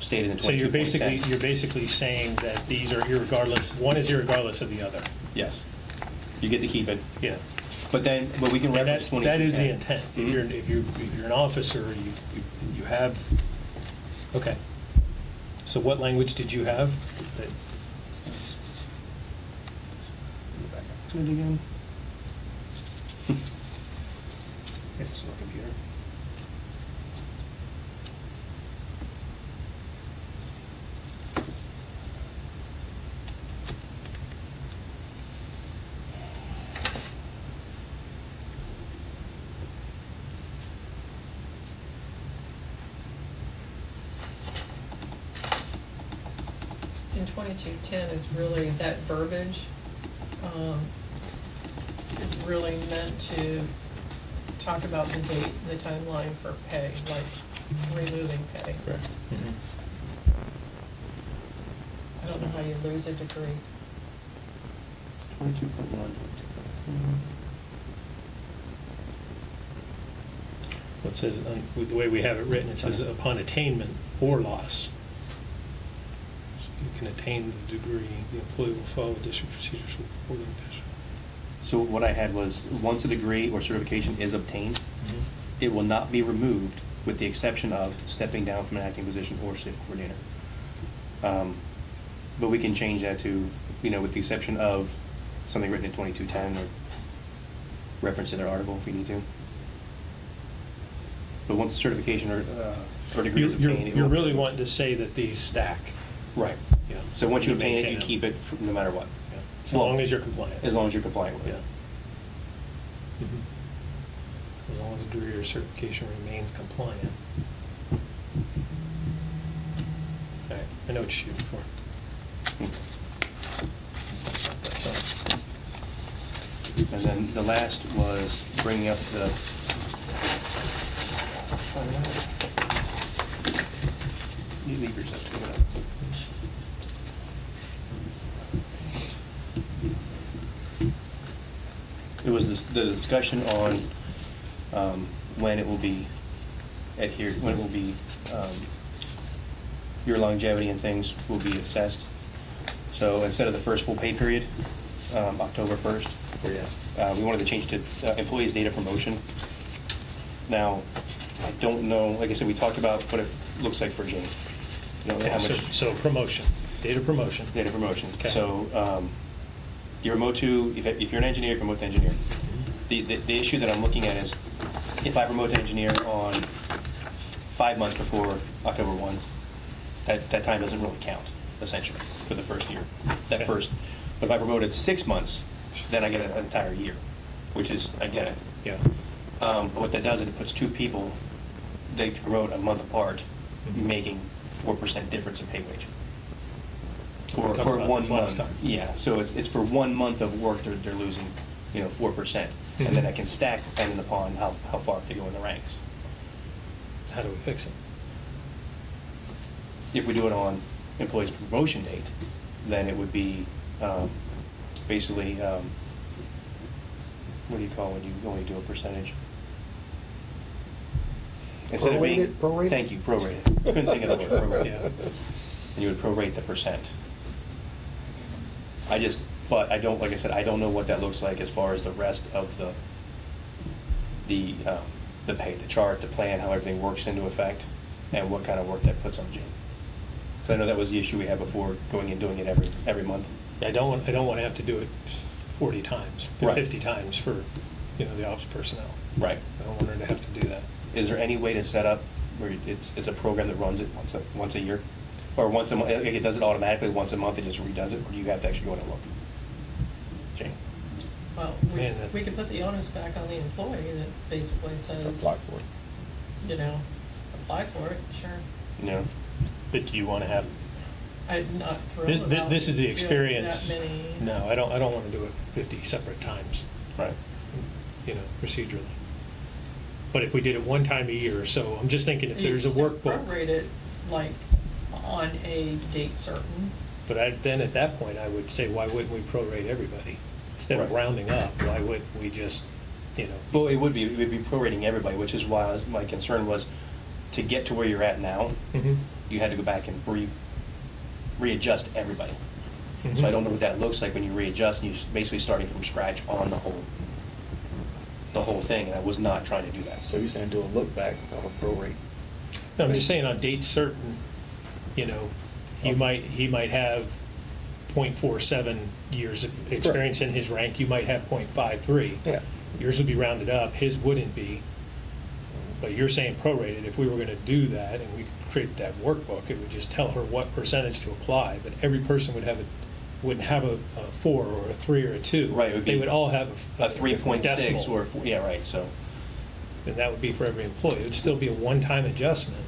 stated in 22.10. So you're basically saying that these are irregardless, one is irregardless of the other. Yes. You get to keep it, Yeah. but we can And reference 22.10. that is the intent. Mhm. If you're an officer, you have, okay. So what language did you have? That- Go back up to it again. Guess it's on the computer. 2210 is really, that verbiage is really meant to talk about the date, the timeline for pay, like removing pay. Correct. I don't know how you lose a degree. 22.1. It says, with the way we have it written, it says upon attainment or loss. You can attain the degree, the employee will follow district procedures for reporting district. So what I had was, once a degree or certification is obtained, it will not be removed with the exception of stepping down from an acting position or safe coordinator. But we can change that to, with the exception of something written in 2210 or reference in an article if we need to. But once a certification or degree is obtained, it You're will- really wanting to say that these stack. Right. Yeah. So once you obtain it, maintain you them. keep it no matter what. Yeah. As long as you're compliant. As long as you're compliant with Yeah. it. As long as the degree or certification remains compliant. All right, I know what you're shooting for. That's all. And then the last was bringing up the. You leave yours up. Pick it up. It was the discussion on when it will be adhered, when it will be, your longevity and things will be assessed. So instead of the first full pay period, October 1st, we wanted to change it to employees' data promotion. Now, I don't know, like I said, we talked about what it looks like for Jane. You know, how much So promotion, data promotion. data promotion. Okay. So you promote to, if you're an engineer, you promote to engineer. The issue that I'm looking at is, if I promote to engineer on 5 months before October 1, that time doesn't really count, essentially, for the first year. Okay. But if I promoted 6 months, then I get an entire year, which is, I get it. Yeah. But what that does is it puts two people, they promote a month apart, Mhm. making 4% difference in pay wage. We talked For about 1 this last month. time. Yeah, so it's for 1 month of work, they're losing, 4%. And then Mhm. that can stack depending upon how far they go in the ranks. How do we fix it? If we do it on employee's promotion date, then it would be basically, what do you call when you only do a percentage? Instead of being- Prorated? Prorated? Thank you, prorated. Couldn't think of the word, prorated. Yeah. And you would prorate the percent. But I don't, like I said, I don't know what that looks like as far as the rest of the pay, the chart, the plan, how everything works into effect, and what kind of work that puts on Jane. Because I know that was the issue we had before, going and doing it every month. I don't want to have to do it 40 times, or Right. 50 times for, the office personnel. Right. I don't want her to have to do that. Is there any way to set up where it's a program that runs it once a year? Or once a month, it does it automatically once a month, it just redoes it, or do you have to actually go in and look? Jane? Well, Man, that- we could put the onus back on the employee that basically says, Apply for it. Apply for it, sure. No? But do you want to have, I'm not thrilled this about this is the doing experience. that many. No, I don't want to do it 50 separate times, Right. procedurally. But if we did it one time a year or so, I'm just thinking if You there's a still workbook. prorate it, like, on a date certain. But then at that point, I would say, why wouldn't we prorate everybody? Instead of Right. rounding up, why wouldn't we just, Well, it would be prorating everybody, which is why my concern was, to get to where you're at now, Mhm. you had to go back and readjust everybody. Mhm. So I don't know what that looks like when you readjust, and you're basically starting from scratch on the whole thing, and I was not trying to do that. So you're saying do a look back of a prorate? No, I'm just saying on dates certain, he might have .47 years of experience in his rank, you might have .53. Yeah. Yours would be rounded up, his wouldn't be. But you're saying prorated, if we were gonna do that and we created that workbook, it would just tell her what percentage to apply, but every person wouldn't have a 4 or a 3 or a 2. Right, it would be They would all have A 3.6 decimal. or, yeah, right, so, And that would be for every employee. It would still be a one-time adjustment.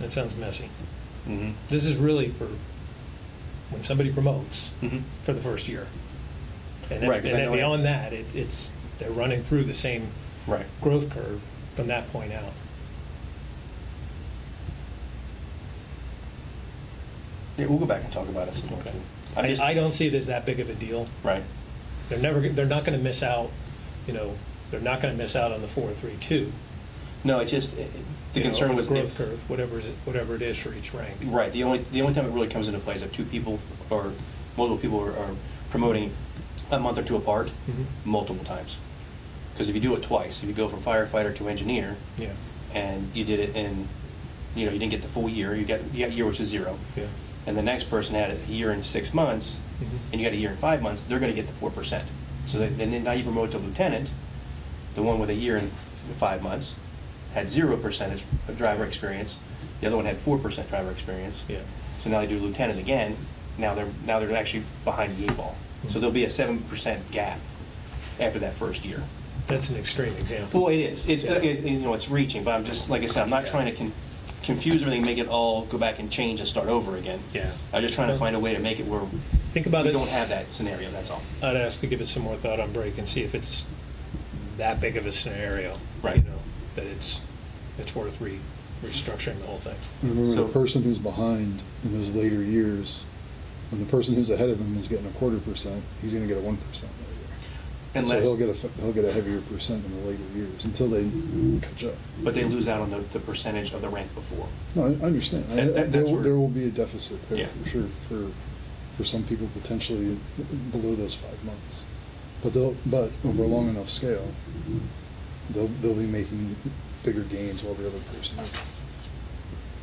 That sounds messy. Mm-hmm. This is really for when somebody promotes Mm-hmm. for the first year. And then, Right, 'cause and I then know beyond that, they're running through the same Right. growth curve from that point out. Yeah, we'll go back and talk about it some more. Okay. I don't see it as that big of a deal. Right. They're not gonna miss out, they're not gonna miss out on the 4-3-2. No, it's just, the concern or was growth if, curve, whatever it is for each rank. right, the only time it really comes into play is if two people or multiple people are promoting a month or two apart, Mhm. multiple times. Because if you do it twice, if you go from firefighter to engineer, Yeah, and you did it in, you didn't get the full year, you got a year which is 0. yeah. And the next person had a year and 6 months, Mhm. and you got a year and 5 months, they're gonna get the 4%. So then now you promote to lieutenant, the one with a year and 5 months had 0% of driver experience, the other one had 4% driver experience. Yeah. So now they do lieutenant again, now they're actually behind the 8 ball. So Mhm. there'll be a 7% gap after that first year. That's an extreme example. Well, it is. It's reaching, but I'm just, like I said, I'm not trying to confuse everything, make it all go back and change and start over again. Yeah. I'm just trying to find a way to make it where Think about we it. don't have that scenario, that's all. I'd ask to give it some more thought on break and see if it's that big of a scenario. Right. That it's worth restructuring the whole thing. Remember, So- the person who's behind in those later years, when the person who's ahead of him is getting a 0.25%, he's gonna get a 1% that year. So Unless, he'll get a heavier percent in the later years until they catch up. but they lose out on the percentage of the rank before. No, I understand. That's There where- will be a deficit Yeah. there for sure, for some people potentially below those 5 months. But over a long enough scale, they'll be making bigger gains while the other person isn't.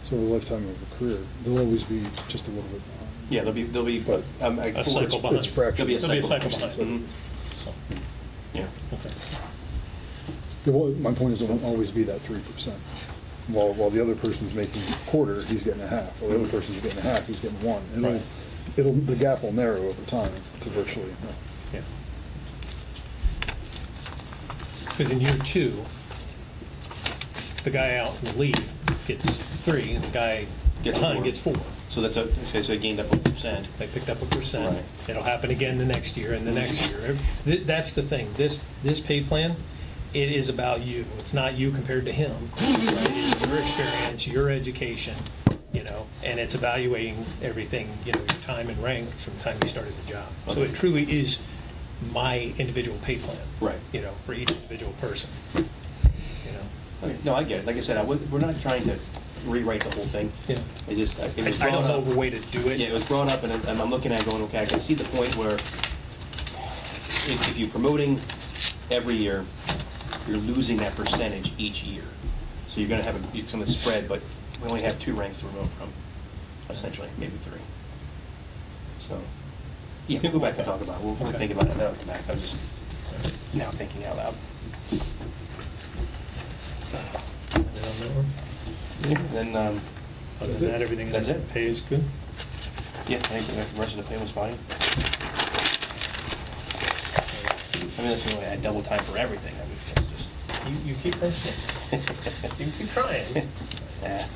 So over the lifetime of a career, they'll always be just a little bit behind. Yeah, there'll be, But- A cycle behind. It's fractured. There'll be a cycle behind. Mhm. So, Yeah. okay. My point is, it won't always be that 3%. While the other person's making a quarter, he's getting a half. While the other person's getting a half, he's getting 1. And Right. the gap will narrow over time to virtually nothing. Yeah. Because in year 2, the guy out in the lead gets 3, and the guy Gets behind 4. gets 4. So that's okay, so it gained up 1%. They picked up a percent. Right. It'll happen again the next year and the next year. That's the thing. This pay plan, it is about you. It's not you compared to him. Right? It's your experience, your education, and it's evaluating everything, your time and rank from the time you started the job. So Okay. it truly is my individual pay plan. Right. For each individual person. Okay, no, I get it. Like I said, we're not trying to rewrite the whole thing. Yeah. It just, it was I don't brought know up. of a way to do it. Yeah, it was brought up, and I'm looking at it going, okay, I can see the point where if you're promoting every year, you're losing that percentage each year. So you're gonna have it's gonna spread, but we only have 2 ranks to promote from, essentially, maybe 3. So, yeah, we'll go back and talk about it. We'll Okay. think about it, then I'll come back. I'm just now thinking out loud. And then on that one, Then, other than that, everything That's else it. pay is good. yeah, I think the rest of the pay was fine. I mean, that's really, I had double time for everything. I mean, it's just. You keep pushing it. You keep trying. Yeah.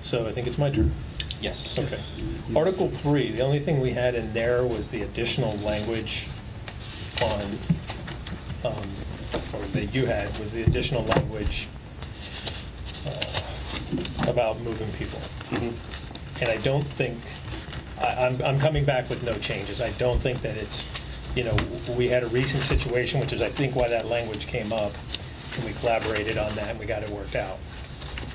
So I think it's my turn. Yes. Okay. Article 3, the only thing we had in there was the additional language on, or that you had, was the additional language about moving people. Mhm. And I don't think, I'm coming back with no changes. I don't think that it's, we had a recent situation, which is I think why that language came up, and we collaborated on that and we got it worked out.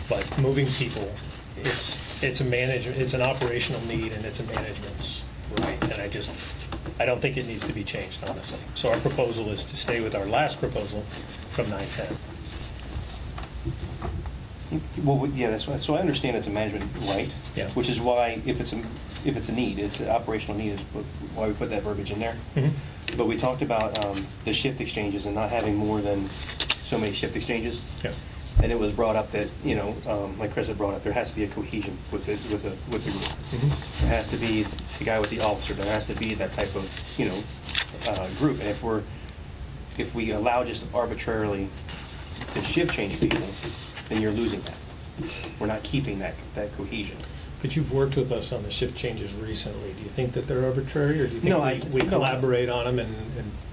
But moving people, it's an operational need and it's a management's right. And I don't think it needs to be changed, honestly. So our proposal is to stay with our last proposal from 910. Well, yeah, that's right. So I understand it's a management right. Yeah. Which is why, if it's a need, it's an operational need, is why we put that verbiage in there. Mhm. But we talked about the shift exchanges and not having more than so many shift exchanges. Yeah. And it was brought up that, like Chris had brought up, there has to be a cohesion with the group. There has to be the guy with the officer, there has to be that type of, group. And if we allow just arbitrarily to shift change people, then you're losing that. We're not keeping that cohesion. But you've worked with us on the shift changes recently. Do you think that they're arbitrary, or do you No, think we no. collaborate on them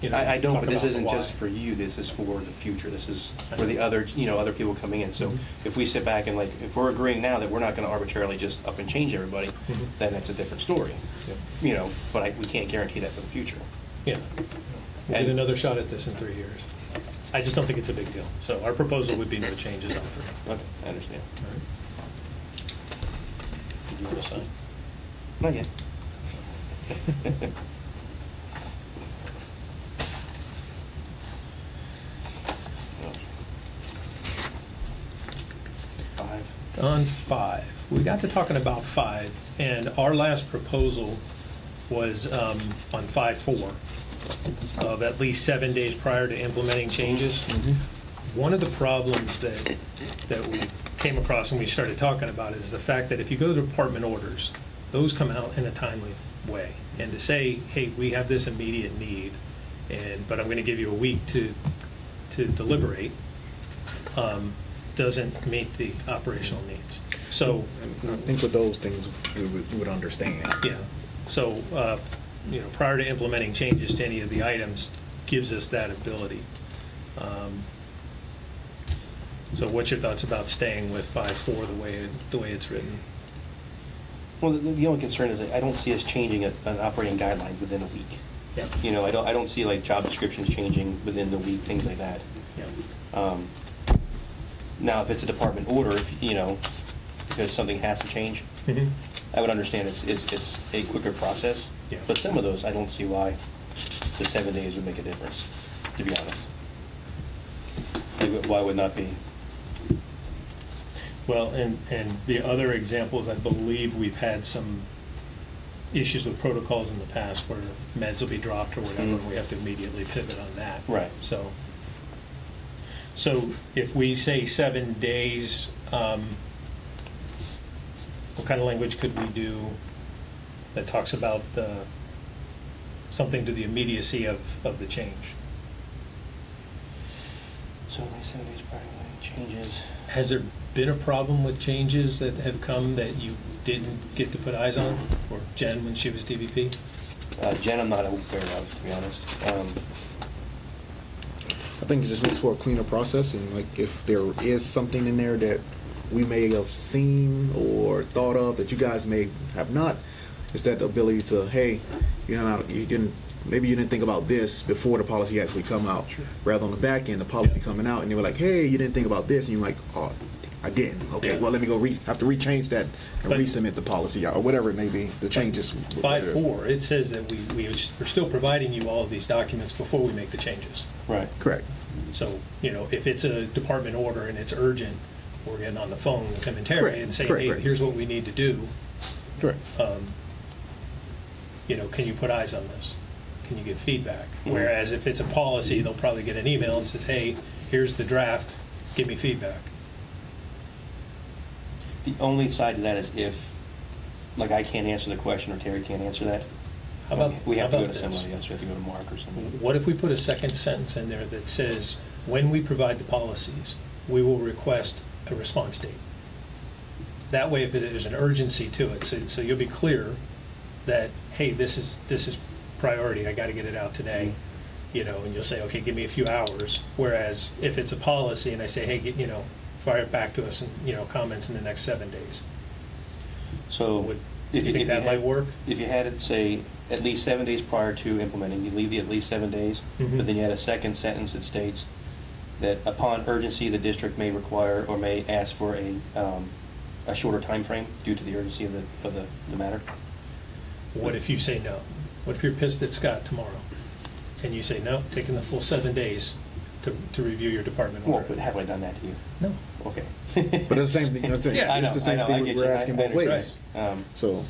and I don't, talk but this about the isn't why? just for you, this is for the future, this is for the other, other people coming in. So if we sit back and like, if we're agreeing now that we're not gonna arbitrarily just up and change everybody, then it's a different story. But we can't guarantee that for the future. Yeah. We'll And- get another shot at this in 3 years. I just don't think it's a big deal. So our proposal would be no changes on 3. Okay, I understand. All right. You want to sign? Not yet. Five. On 5, we got to talking about 5, and our last proposal was on 5.4, of at least 7 days prior to implementing changes. One of the problems that we came across when we started talking about it is the fact that if you go to department orders, those come out in a timely way. And to say, hey, we have this immediate need, but I'm going to give you a week to deliberate, doesn't meet the operational needs. So, I think with those things, we would understand. yeah, so, prior to implementing changes to any of the items gives us that ability. So what's your thoughts about staying with 5.4 the way it's written? Well, the only concern is that I don't see us changing an operating guideline within a week. Yeah. I don't see like job descriptions changing within the week, things like that. Yeah. Now, if it's a department order, because something has to change, Mhm. I would understand it's a quicker process. Yeah. But some of those, I don't see why the 7 days would make a difference, to be honest. Like, why would not be? Well, and the other examples, I believe we've had some issues with protocols in the past where meds will be dropped or whatever, and we have to immediately pivot on that. Right. So if we say 7 days, what kind of language could we do that talks about something to the immediacy of the change? So, like 7 days prior to changes. Has there been a problem with changes that have come that you didn't get to put eyes on? Or Jen when she was DVP? Jen, I'm not aware of, to be honest. I think it just makes for a cleaner process, and like if there is something in there that we may have seen or thought of that you guys may have not, it's that ability to, hey, maybe you didn't think about this before the policy actually come out. Rather on the back end, the policy coming out, and they were like, hey, you didn't think about this, and you're like, oh, I didn't. Okay, Yeah. well, let me go have to rechange that and But- resubmit the policy or whatever it may be. The changes. 5.4, it says that we're still providing you all of these documents before we make the changes. Right. Correct. So, if it's a department order and it's urgent, we're getting on the phone with him and Terry Correct, and saying, correct, hey, correct. here's what we need to do. Correct. Can you put eyes on this? Can you give feedback? Mhm. Whereas if it's a policy, they'll probably get an email and says, hey, here's the draft, give me feedback. The only side to that is if, like, I can't answer the question or Terry can't answer that. How about We have to how go to about this? somebody else, we have to go to Mark or somebody. What if we put a second sentence in there that says, when we provide the policies, we will request a response date? That way, if there's an urgency to it, so you'll be clear that, hey, this is priority, I gotta get it out today, and you'll say, okay, give me a few hours. Whereas if it's a policy and I say, hey, fire it back to us and, comments in the next 7 days. So, Would if you think that might work? If you had it say, at least 7 days prior to implementing, you leave the at least 7 days, Mhm. but then you had a second sentence that states that upon urgency, the district may require or may ask for a shorter time frame due to the urgency of the matter. What if you say no? What if you're pissed at Scott tomorrow and you say, no, taking the full 7 days to review your department Well, order? but have I done that to you? No. Okay. But it's the same thing. I'm saying, Yeah, I know, it's the same I thing get we're you. asking I both ways. understand. So,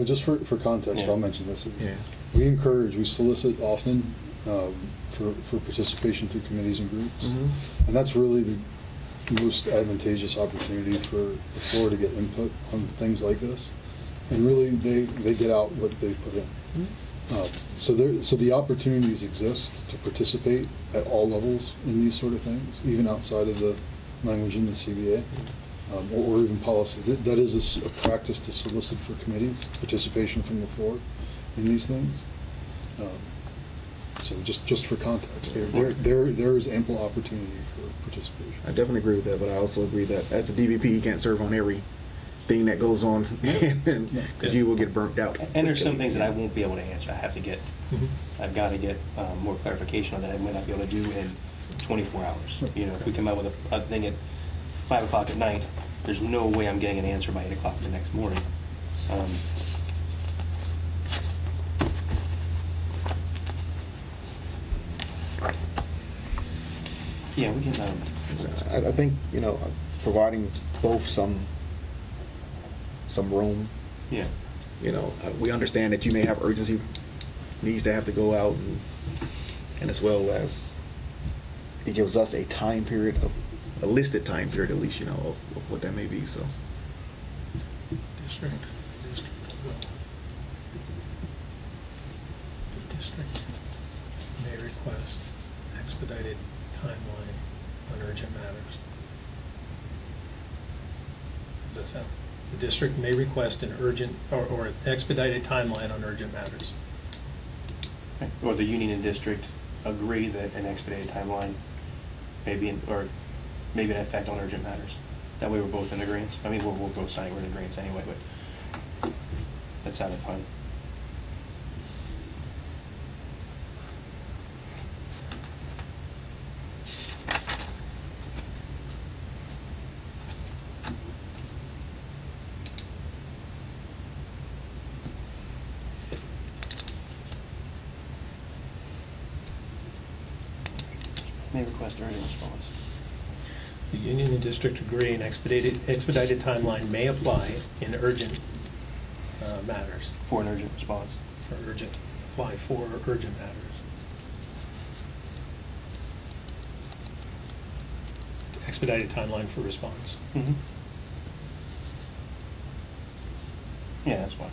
Just for context, Yeah. I'll mention this. Yeah. We solicit often for participation through committees and groups. Mhm. And that's really most advantageous opportunity for the floor to get input on things like this. And really, they get out what they put in. So the opportunities exist to participate at all levels in these sort of things, even outside of the language in the CBA, or even policies. That is a practice to solicit for committees, participation from the floor in these things. So just for context, there is ample opportunity for participation. I definitely agree with that, but I also agree that as a DVP, you can't serve on every thing that goes on, because you will get burnt out. And there's some things that I won't be able to answer. I have to get, Mhm. I've got to get more clarification on that I might not be able to do in 24 hours. You know, if we come out with a thing at 5 o'clock at night, there's no way I'm getting an answer by 8 o'clock the next morning. Yeah, we can, I think, providing both some room. yeah. We understand that you may have urgency needs to have to go out, and as well as it gives us a time period, a listed time period at least, of what that may be, so. District will. The district may request expedited timeline on urgent matters. Does that sound? The district may request an urgent, or an expedited timeline on urgent matters. Or the union and district agree that an expedited timeline may be, or maybe an effect on urgent matters. That way we're both in agreement. I mean, we're both saying we're in agreement anyway, but that sounded fun. May request urgent response. The union and district agree an expedited timeline may apply in urgent matters. For an urgent response. Apply for urgent matters. Expedited timeline for response. Mm-hmm. Yeah, that's fine.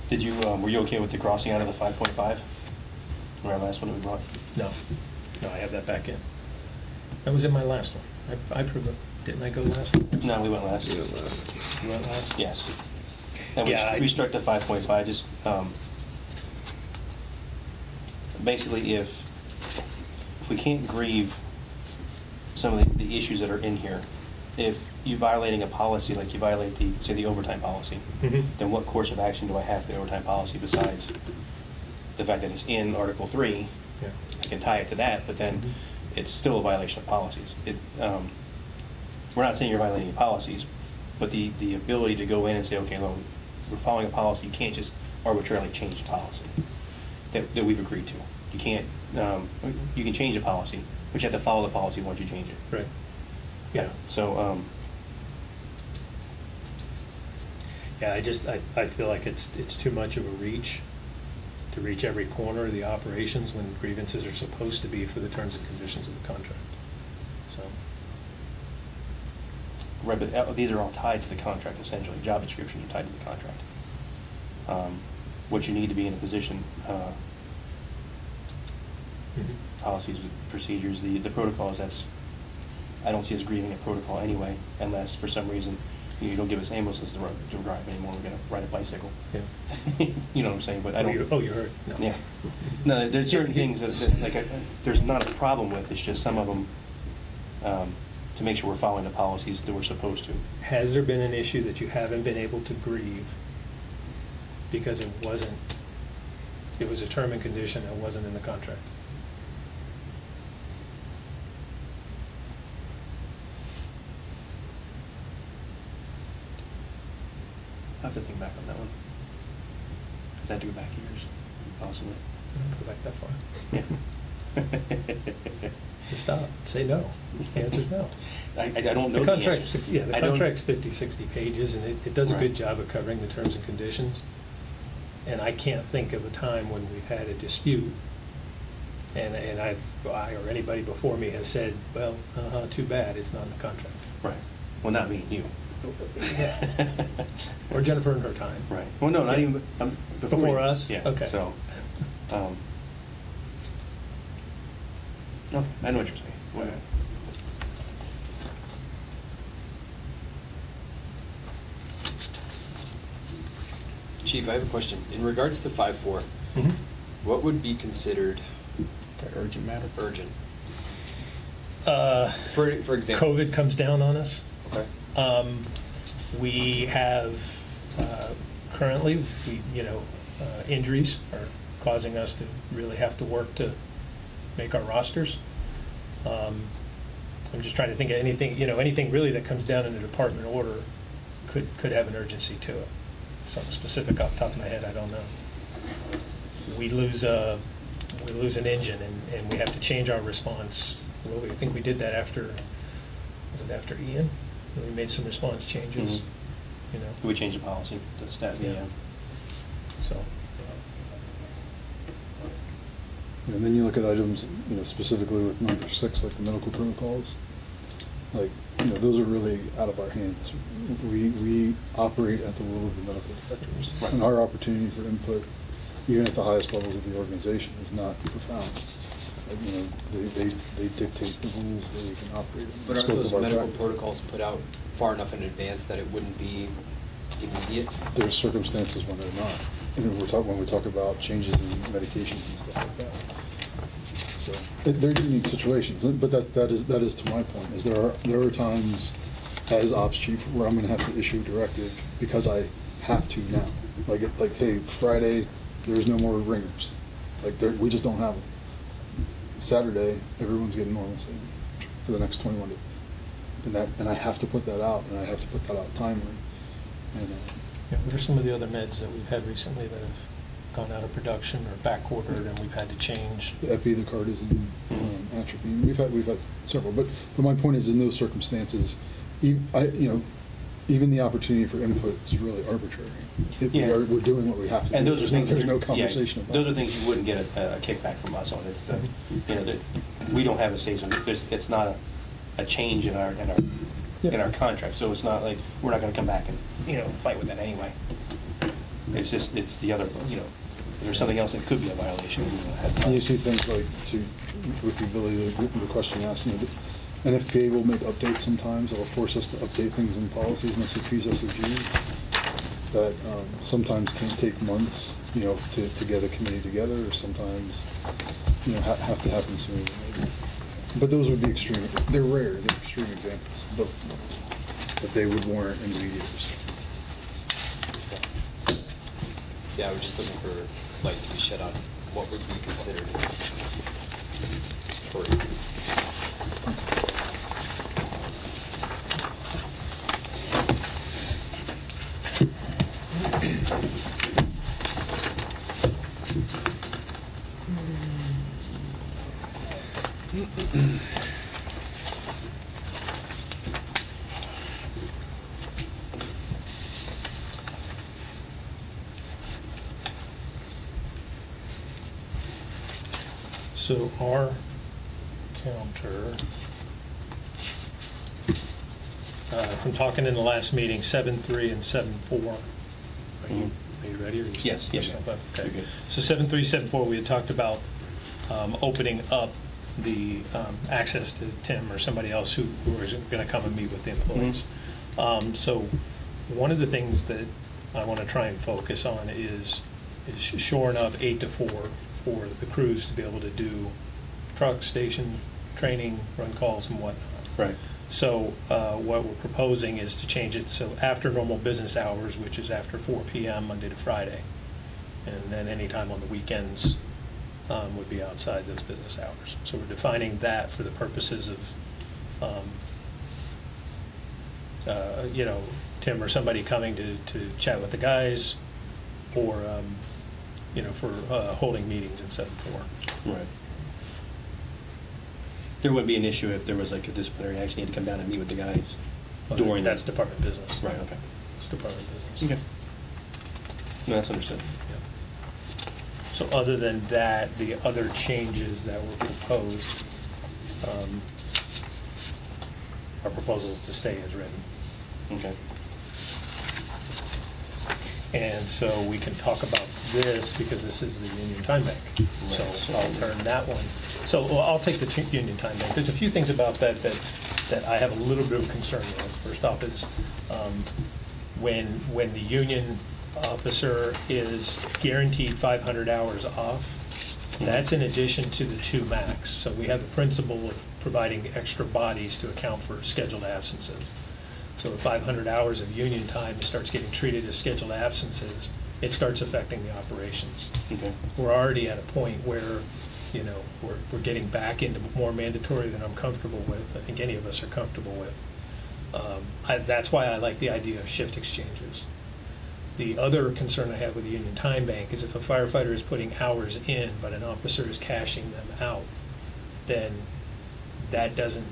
Did you, were you okay with the crossing out of the 5.5? Or our last one that we brought? No, I have that back in. That was in my last one. I proved it. Didn't I go last? No, we went last. You went last? Yes. And Yeah, we struck the 5.5, just, basically if we can't grieve some of the issues that are in here, if you're violating a policy, like you violate say the overtime policy, Mhm. then what course of action do I have for the overtime policy besides the fact that it's in Article 3? Yeah. I can tie it to that, but then it's still a violation of policies. We're not saying you're violating any policies, but the ability to go in and say, okay, well, we're following a policy, you can't just arbitrarily change the policy that we've agreed to. You can't, you can change a policy, but you have to follow the policy once you change it. Right. Yeah. So, Yeah, I feel like it's too much of a reach to reach every corner of the operations when grievances are supposed to be for the terms and conditions of the contract. So, right, but these are all tied to the contract, essentially. Job descriptions are tied to the contract. What you need to be in a position, policies, procedures, the protocols, I don't see us grieving a protocol anyway, unless for some reason you don't give us ambulances to drive anymore, we're gonna ride a bicycle. yeah. You know what I'm saying, but I don't. You heard? No. Yeah. No, there's certain things that like, there's not a problem with, it's just some of them, to make sure we're following the policies that we're supposed to. Has there been an issue that you haven't been able to grieve because it was a term and condition that wasn't in the contract? I have to think back on that one. Because I have to go back years, possibly. You don't have to go back that far. Yeah. Just stop, say no. The answer's no. I don't know The the contract, answers. yeah, the I don't- contract's 50, 60 pages, and it does a Right. good job of covering the terms and conditions. And I can't think of a time when we've had a dispute, and I or anybody before me has said, well, too bad, it's not in the contract. Right. Well, not me, you. Or Jennifer in her time. Right. Well, no, not Yeah. even, Before you. us? Yeah, Okay. so, no, I know what you're saying. Well, Chief, I have a question. In regards to 5-4, Mhm. what would be considered The urgent matter. urgent? Uh, For example. COVID comes down on us. Okay. We have, currently, injuries are causing us to really have to work to make our rosters. I'm just trying to think of anything really that comes down in a department order could have an urgency to it. Something specific off the top of my head, I don't know. We lose an engine and we have to change our response. Well, I think we did that was it after Ian? We made some response changes, Mhm. We changed the policy to staff, Yeah. yeah. So, And then you look at items, specifically with number 6, like the medical protocols, like, those are really out of our hands. We operate at the will of the medical directors. Right. And our opportunity for input, even at the highest levels of the organization, is not profound. Like, they dictate the rules that we can operate in. But the aren't scope those of our medical practice. protocols put out far enough in advance that it wouldn't be immediate? There's circumstances when they're not. When we talk about changes in medications and stuff like that. So they're unique situations, but that is to my point, is there are times as ops chief where I'm going to have to issue a directive because I have to now. Like hey, Friday there's no more ringers. We just don't have them. Saturday everyone's getting normalcy for the next 21 days, and I have to put that out, and I have to put that out timely. And what are some of the other meds that we've had recently that have gone out of production or back ordered and we've had to change? the epi, the cardizine, atropine. We've had several, but my point is, in those circumstances, even the opportunity for input is really arbitrary. Yeah. We're doing what we have to do. And those are things. There's no yeah, conversation about. Those are things you wouldn't get a kickback from us on. It's that we don't have a say so. It's not a change in our contract, so it's not like we're not going to come back and fight with that anyway. It's the other if there's something else that could be a violation. And you see things like with the ability, the question asked, NFPA will make updates sometimes. It'll force us to update things in policies and SOPs, SOGs that sometimes can take months, to get a committee together, or sometimes, have to happen sooner than later. But those would be extreme. They're rare. They're extreme examples, but they would warrant intermediaries. Yeah, I was just looking for light to be shed on what would be considered hurry. So our counter, from talking in the last meeting, 7.3 and 7.4. Are you ready? Or you Yes, yes, Okay. you're good. So 7.3, 7.4, we had talked about opening up the access to Tim or somebody else who is going to come and meet with the employees. So one of the things that I want to try and focus on is shoring up 8 to 4 for the crews to be able to do truck station training, run calls and whatnot. Right. So what we're proposing is to change it so after normal business hours, which is after 4 p.m. Monday to Friday, and then any time on the weekends would be outside those business hours. So we're defining that for the purposes of, Tim or somebody coming to chat with the guys, or for holding meetings in 7.4. Right. There would be an issue if there was like a disciplinary action, you had to come down and meet with the guys during. That's department business. Right, okay. It's department business. Okay. No, that's understood. Yeah. So other than that, the other changes that were proposed, our proposal is to stay as written. Okay. And so we can talk about this because this is the Union Time Bank. So I'll turn that one. So well, I'll take the Union Time Bank. There's a few things about that I have a little bit of concern with. First off is when the union officer is guaranteed 500 hours off, that's in addition to the 2 max. So we have the principle of providing extra bodies to account for scheduled absences. So if 500 hours of union time starts getting treated as scheduled absences, it starts affecting the operations. Okay. We're already at a point where, you know, we're getting back into more mandatory than I'm comfortable with. I think any of us are comfortable with. That's why I like the idea of shift exchanges. The other concern I have with the Union Time Bank is if a firefighter is putting hours in, but an officer is cashing them out, then that doesn't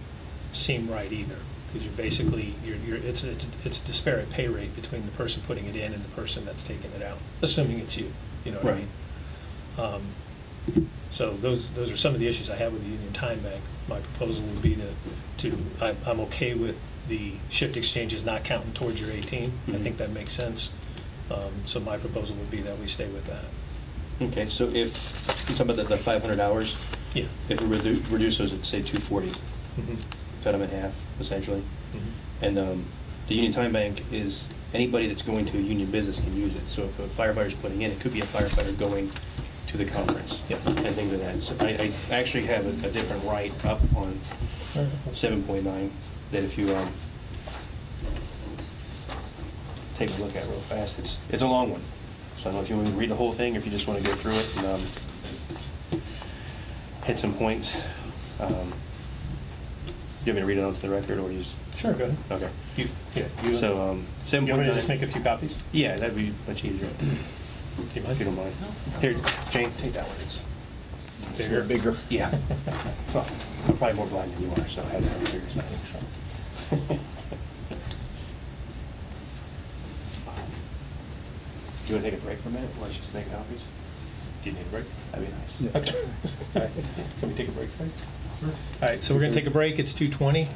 seem right either. Because you're basically, it's a disparate pay rate between the person putting it in and the person that's taking it out, assuming it's you, you know what I mean? So those are some of the issues I have with the Union Time Bank. My proposal would be I'm okay with the shift exchanges not counting towards your 18. I think that makes sense. So my proposal would be that we stay with that. Okay, so if, you're talking about the 500 hours, Yeah. if we reduce those at, say, 240, Mhm. cut them in half, essentially. Mhm. And the Union Time Bank is, anybody that's going to a union business can use it. So if a firefighter's putting in, it could be a firefighter going to the conference. Yep. And things like that. So I actually have a different write up on 7.9 that if you take a look at real fast, it's a long one. So I don't know if you want me to read the whole thing or if you just want to go through it and hit some points. Do you want me to read it onto the record or you just? Sure, go ahead. Okay. You So, want me to just make a few copies? Yeah, that'd be much easier. Do you mind? If you don't mind. Here, Jane, take that one. It's It's a little bigger. Yeah. Well, I'm probably more blind than you are, so I have to figure I think so. Do you want to take a break for a minute while she's making copies? Do you need a break? That'd be nice. Yeah. Okay. All right. Can we take a break? All right, so we're going to take a break. It's 2:20.